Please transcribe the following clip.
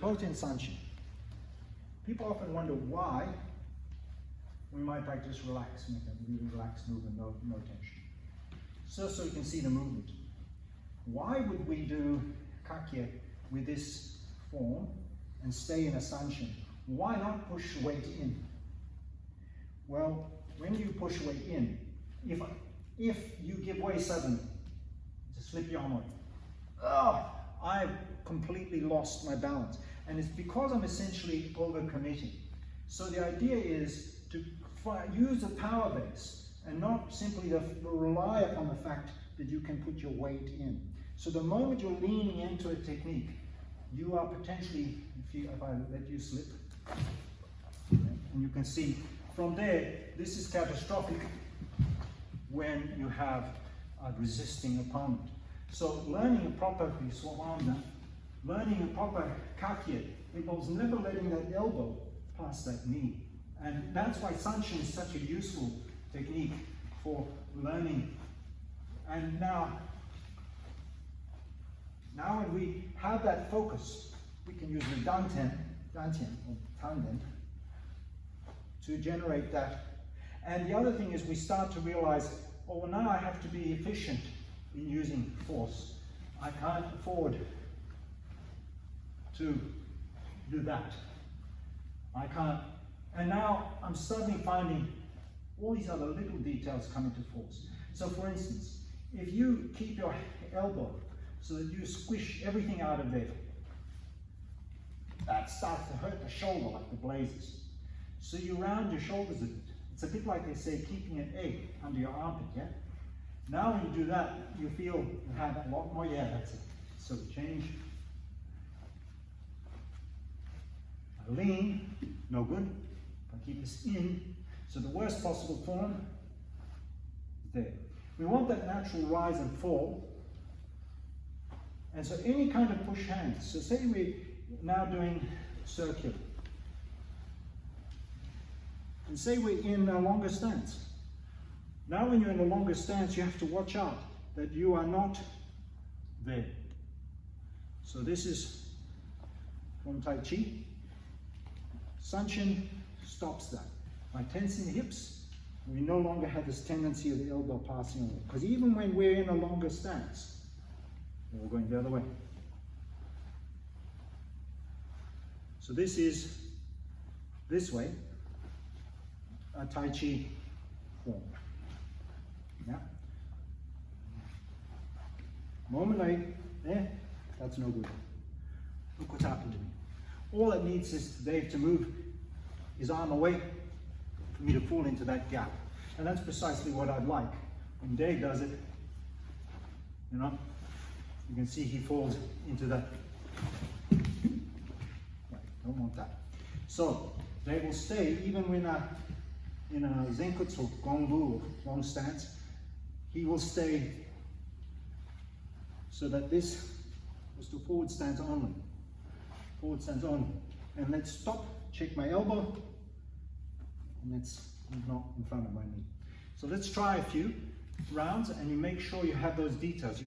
both in sanchin. People often wonder why we might like just relax, make a really relaxed movement, no tension. So you can see the movement. Why would we do Kakie with this form and stay in a sanchin? Why not push weight in? Well, when you push weight in, if you give way suddenly, just slip your arm away. I've completely lost my balance. And it's because I'm essentially overcommitting. So the idea is to use the power base and not simply rely upon the fact that you can put your weight in. So the moment you're leaning into a technique, you are potentially, if I let you slip, and you can see from there, this is catastrophic when you have a resisting opponent. So learning a proper learning a proper Kakie involves never letting that elbow pass that knee. And that's why sanchin is such a useful technique for learning. And now when we have that focus, we can use the dantian or tanden to generate that. And the other thing is we start to realize, oh, well, now I have to be efficient in using force. I can't afford to do that. I can't. And now I'm suddenly finding all these other little details come into force. So for instance, if you keep your elbow so that you squish everything out of there, that starts to hurt the shoulder like the blazes. So you round your shoulders a bit. It's a bit like they say keeping an egg under your armpit, yeah? Now when you do that, you feel you have a lot more, yeah, that's it. So change. I lean, no good. I keep this in. So the worst possible form is there. We want that natural rise and fall. And so any kind of push hands. So say we're now doing circular. And say we're in a longer stance. Now when you're in a longer stance, you have to watch out that you are not there. So this is from Tai Chi. Sanchin stops that. By tensing the hips, we no longer have this tendency of the elbow passing away. Because even when we're in a longer stance, we're going the other way. So this is this way, a Tai Chi form. Yeah. Moment there, that's no good. Look what's happened to me. All it needs is Dave to move his arm away for me to fall into that gap. And that's precisely what I'd like. When Dave does it, you know, you can see he falls into that. Right, don't want that. So Dave will stay even when in a zenkutsu or gongbu, long stance, he will stay so that this is to forward stance only. Forward stance only. And let's stop, check my elbow, and it's not in front of my knee. So let's try a few rounds and you make sure you have those details.